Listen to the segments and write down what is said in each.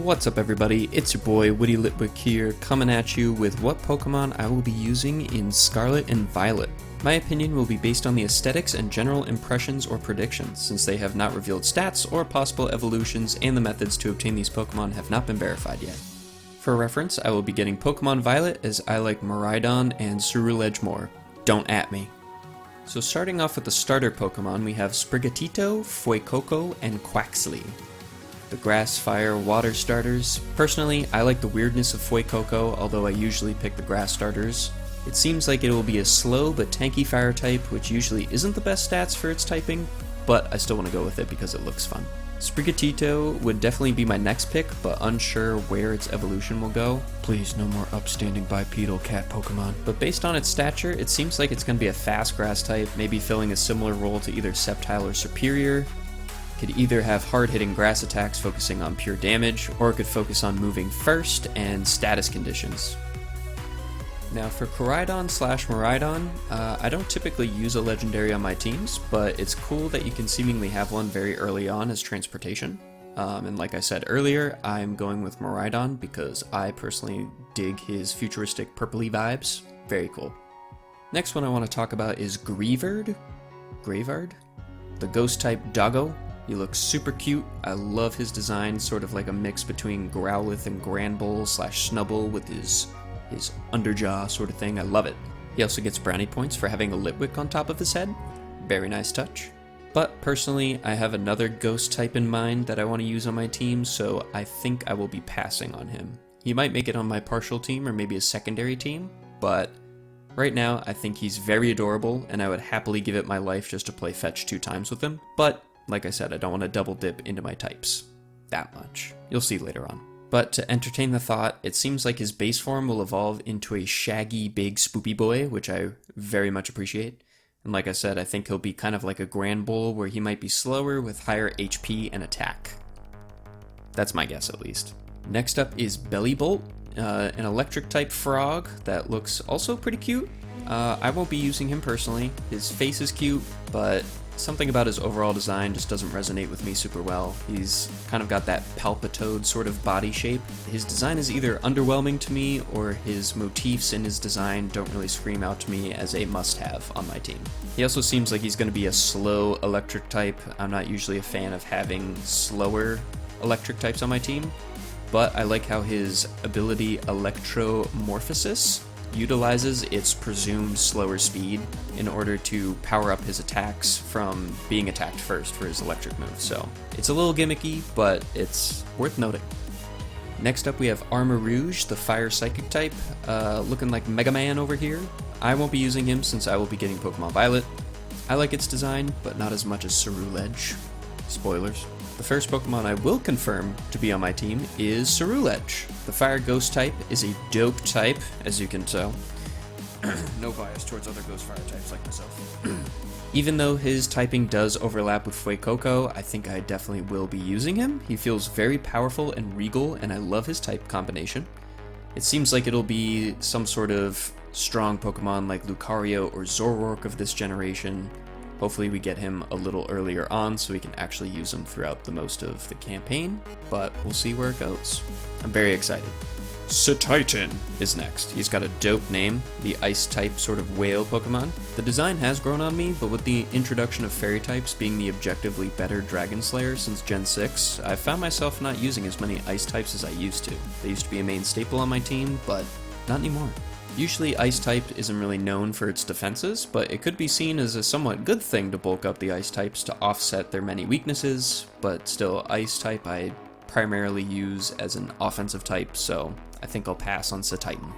What's up everybody, it's your boy Woody Litwick here, coming at you with what Pokemon I will be using in Scarlet and Violet. My opinion will be based on the aesthetics and general impressions or predictions, since they have not revealed stats or possible evolutions and the methods to obtain these Pokemon have not been verified yet. For reference, I will be getting Pokemon Violet as I like Miraidon and Ceruledge more. Don't at me. So starting off with the starter Pokemon, we have Sprigatito, Fuecoco, and Quaxly. The grass, fire, water starters. Personally, I like the weirdness of Fuecoco, although I usually pick the grass starters. It seems like it will be a slow but tanky fire type, which usually isn't the best stats for its typing, but I still want to go with it because it looks fun. Sprigatito would definitely be my next pick, but unsure where its evolution will go. Please, no more upstanding bipedal cat Pokemon. But based on its stature, it seems like it's going to be a fast grass type, maybe filling a similar role to either Sceptile or Superior. Could either have hard-hitting grass attacks focusing on pure damage, or it could focus on moving first and status conditions. Now for Koraidon/Miraidon, I don't typically use a legendary on my teams, but it's cool that you can seemingly have one very early on as transportation. And like I said earlier, I'm going with Miraidon because I personally dig his futuristic purpley vibes. Very cool. Next one I want to talk about is Greavard, the ghost type doggo. He looks super cute. I love his design, sort of like a mix between Growlithe and Granbull/Snubbull with his underjaw sort of thing. I love it. He also gets brownie points for having a Litwick on top of his head. Very nice touch. But personally, I have another ghost type in mind that I want to use on my team, so I think I will be passing on him. He might make it on my partial team or maybe a secondary team, but right now I think he's very adorable and I would happily give it my life just to play fetch 2 times with him. But like I said, I don't want to double dip into my types that much. You'll see later on. But to entertain the thought, it seems like his base form will evolve into a shaggy, big, spoopy boy, which I very much appreciate. And like I said, I think he'll be kind of like a Granbull, where he might be slower with higher HP and attack. That's my guess, at least. Next up is Bellibolt, an electric-type frog that looks also pretty cute. I won't be using him personally. His face is cute, but something about his overall design just doesn't resonate with me super well. He's kind of got that Palpitoad sort of body shape. His design is either underwhelming to me, or his motifs in his design don't really scream out to me as a must-have on my team. He also seems like he's going to be a slow electric type. I'm not usually a fan of having slower electric types on my team, but I like how his ability Electromorphosis utilizes its presumed slower speed in order to power up his attacks from being attacked first for his electric move. So it's a little gimmicky, but it's worth noting. Next up we have Armarouge, the fire psychic type, looking like Mega Man over here. I won't be using him since I will be getting Pokemon Violet. I like its design, but not as much as Ceruledge. Spoilers. The first Pokemon I will confirm to be on my team is Ceruledge. The Fire Ghost type is a dope type, as you can tell. No bias towards other Ghost Fire types like myself. Even though his typing does overlap with Fuecoco, I think I definitely will be using him. He feels very powerful and regal, and I love his type combination. It seems like it'll be some sort of strong Pokemon like Lucario or Zoroark of this generation. Hopefully we get him a little earlier on so we can actually use him throughout the most of the campaign, but we'll see where it goes. I'm very excited. Cetitan is next. He's got a dope name, the ice-type sort of whale Pokemon. The design has grown on me, but with the introduction of fairy types being the objectively better Dragon Slayer since Gen 6, I've found myself not using as many ice types as I used to. They used to be a main staple on my team, but not anymore. Usually Ice-type isn't really known for its defenses, but it could be seen as a somewhat good thing to bulk up the Ice-types to offset their many weaknesses, but still Ice-type I primarily use as an offensive type, so I think I'll pass on Cetitan.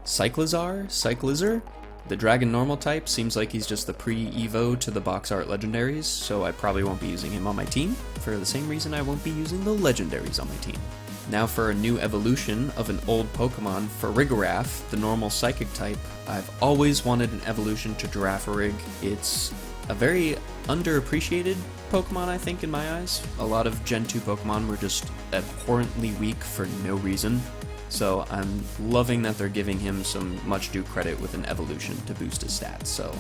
Cyclizar? The Dragon Normal type seems like he's just the pre-Evo to the box art legendaries, so I probably won't be using him on my team, for the same reason I won't be using the legendaries on my team. Now for a new evolution of an old Pokemon, Farigiraf, the normal psychic type. I've always wanted an evolution to Girafarig. It's a very underappreciated Pokemon, I think, in my eyes. A lot of Gen 2 Pokemon were just abhorrently weak for no reason. So I'm loving that they're giving him some much due credit with an evolution to boost his stats. So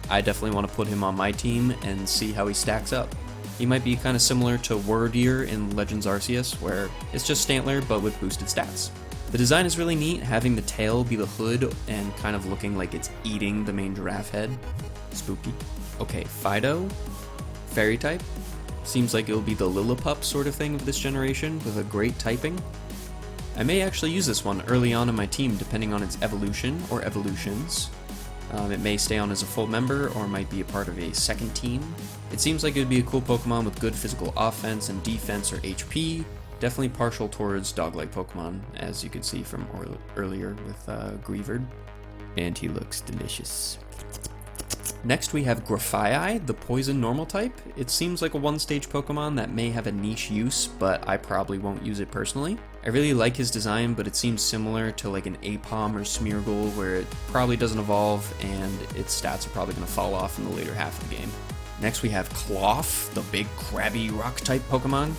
I definitely want to put him on my team and see how he stacks up. He might be kind of similar to Wordeer in Legends Arceus, where it's just Stantler but with boosted stats. The design is really neat, having the tail be the hood and kind of looking like it's eating the main giraffe head. Spooky. Okay, Fido, Fairy type. Seems like it'll be the Lillipup sort of thing of this generation, with a great typing. I may actually use this one early on in my team depending on its evolution or evolutions. It may stay on as a full member or might be a part of a second team. It seems like it would be a cool Pokemon with good physical offense and defense or HP. Definitely partial towards dog-like Pokemon, as you could see from earlier with Greavard. And he looks delicious. Next we have Grafaiai, the poison normal type. It seems like a one-stage Pokemon that may have a niche use, but I probably won't use it personally. I really like his design, but it seems similar to like an Apom or Smeargle, where it probably doesn't evolve and its stats are probably going to fall off in the later half of the game. Next we have Cloth, the big crabby rock type Pokemon.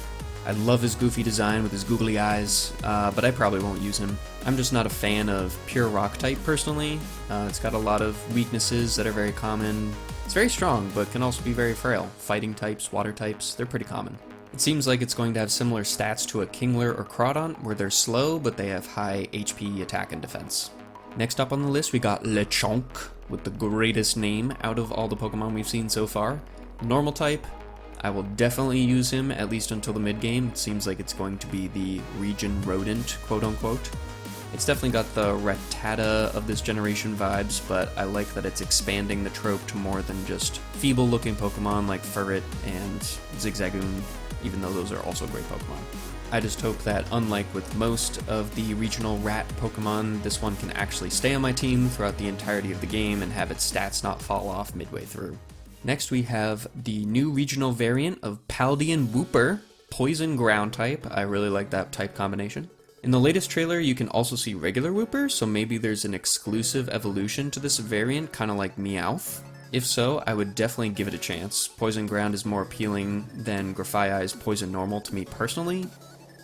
I love his goofy design with his googly eyes, but I probably won't use him. I'm just not a fan of pure rock type personally. It's got a lot of weaknesses that are very common. It's very strong, but can also be very frail. Fighting types, water types, they're pretty common. It seems like it's going to have similar stats to a Kingler or Crawdaunt, where they're slow, but they have high HP, attack, and defense. Next up on the list, we got Lechonk, with the greatest name out of all the Pokemon we've seen so far. Normal type. I will definitely use him, at least until the mid-game. It seems like it's going to be the region rodent, quote-unquote. It's definitely got the Rattata of this generation vibes, but I like that it's expanding the trope to more than just feeble-looking Pokemon like Furret and Zigzagoon, even though those are also great Pokemon. I just hope that, unlike with most of the regional rat Pokemon, this one can actually stay on my team throughout the entirety of the game and have its stats not fall off midway through. Next we have the new regional variant of Paldean Wooper, Poison Ground type. I really like that type combination. In the latest trailer you can also see regular Wooper, so maybe there's an exclusive evolution to this variant, kind of like Meowth. If so, I would definitely give it a chance. Poison Ground is more appealing than Grafaiai's Poison Normal to me personally.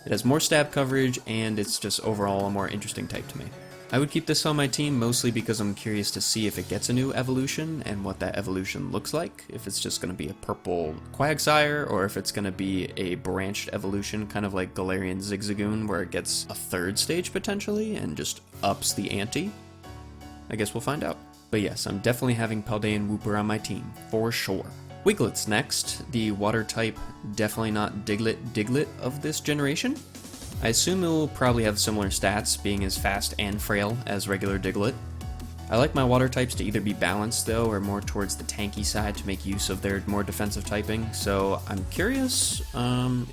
It has more stab coverage and it's just overall a more interesting type to me. I would keep this on my team mostly because I'm curious to see if it gets a new evolution and what that evolution looks like. If it's just going to be a purple Quagsire or if it's going to be a branched evolution, kind of like Galarian Zigzagoon, where it gets a third stage potentially and just ups the ante. I guess we'll find out. But yes, I'm definitely having Paldean Wooper on my team, for sure. Wiglet's next, the water type, definitely not Diglett of this generation. I assume it will probably have similar stats, being as fast and frail as regular Diglett. I like my water types to either be balanced though, or more towards the tanky side to make use of their more defensive typing, so I'm curious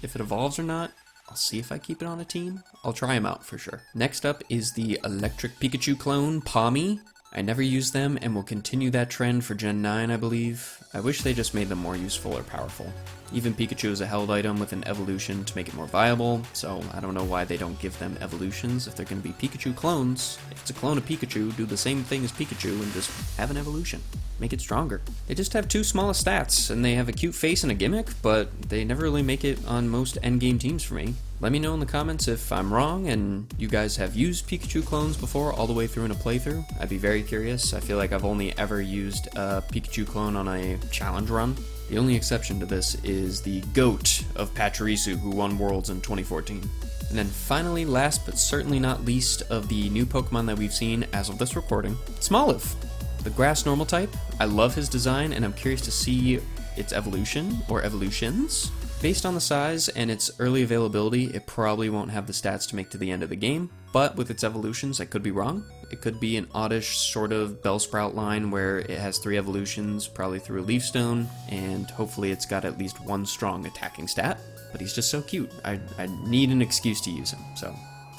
if it evolves or not. I'll see if I keep it on a team. I'll try them out for sure. Next up is the Electric Pikachu clone, Pawmi. I never used them and will continue that trend for Gen 9, I believe. I wish they just made them more useful or powerful. Even Pikachu is a held item with an evolution to make it more viable, so I don't know why they don't give them evolutions if they're going to be Pikachu clones. If it's a clone of Pikachu, do the same thing as Pikachu and just have an evolution. Make it stronger. They just have two smallest stats, and they have a cute face and a gimmick, but they never really make it on most endgame teams for me. Let me know in the comments if I'm wrong and you guys have used Pikachu clones before all the way through in a playthrough. I'd be very curious. I feel like I've only ever used a Pikachu clone on a challenge run. The only exception to this is the GOAT of Pachirisu, who won Worlds in 2014. And then finally, last but certainly not least of the new Pokemon that we've seen as of this recording, Smoliv, the grass normal type. I love his design and I'm curious to see its evolution or evolutions. Based on the size and its early availability, it probably won't have the stats to make to the end of the game, but with its evolutions, I could be wrong. It could be an oddish sort of Bellsprout line where it has 3 evolutions, probably through a Leaf Stone, and hopefully it's got at least one strong attacking stat. But he's just so cute. I need an excuse to use him, so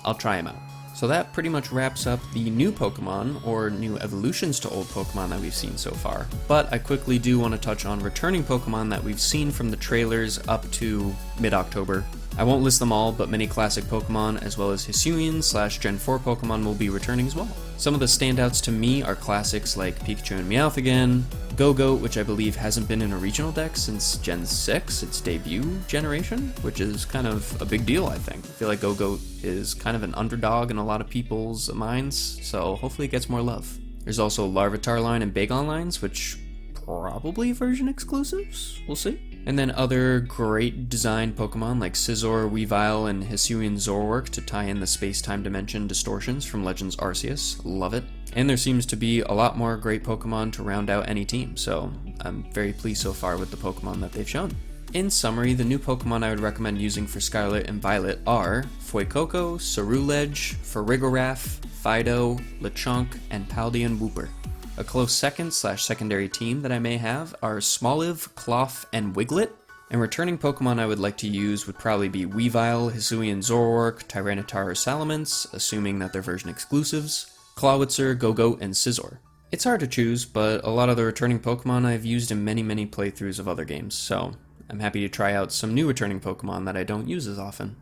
I'll try him out. So that pretty much wraps up the new Pokemon, or new evolutions to old Pokemon that we've seen so far. But I quickly do want to touch on returning Pokemon that we've seen from the trailers up to mid-October. I won't list them all, but many classic Pokemon, as well as Hisuian/Gen 4 Pokemon will be returning as well. Some of the standouts to me are classics like Pikachu and Meowth again, Go-Goat, which I believe hasn't been in a regional deck since Gen 6, its debut generation, which is kind of a big deal, I think. I feel like Go-Goat is kind of an underdog in a lot of people's minds, so hopefully it gets more love. There's also Larvitar line and Bagon lines, which probably version exclusives? We'll see. And then other great design Pokemon like Scizor, Weavile, and Hisuian Zoroark to tie in the space-time dimension distortions from Legends Arceus. Love it. And there seems to be a lot more great Pokemon to round out any team, so I'm very pleased so far with the Pokemon that they've shown. In summary, the new Pokemon I would recommend using for Scarlet and Violet are Fuecoco, Cerulege, Farigiraf, Fido, Lechonk, and Paldean Wooper. A close second/secondary team that I may have are Smoliv, Cloth, and Wiglet, and returning Pokemon I would like to use would probably be Weavile, Hisuian Zoroark, Tyranitar or Salamence, assuming that they're version exclusives, Clawitzer, Gogoat, and Scizor. It's hard to choose, but a lot of the returning Pokemon I've used in many playthroughs of other games, so I'm happy to try out some new returning Pokemon that I don't use as often.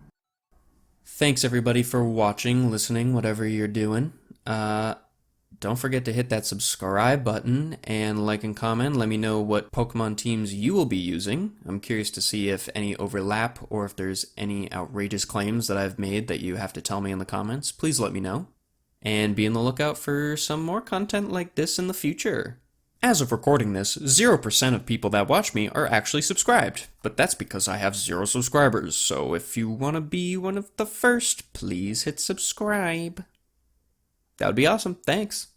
Thanks everybody for watching, listening, whatever you're doing. Don't forget to hit that subscribe button and like and comment. Let me know what Pokemon teams you will be using. I'm curious to see if any overlap or if there's any outrageous claims that I've made that you have to tell me in the comments. Please let me know. And be on the lookout for some more content like this in the future. As of recording this, 0% of people that watch me are actually subscribed, but that's because I have 0 subscribers, so if you want to be one of the first, please hit subscribe. That would be awesome. Thanks.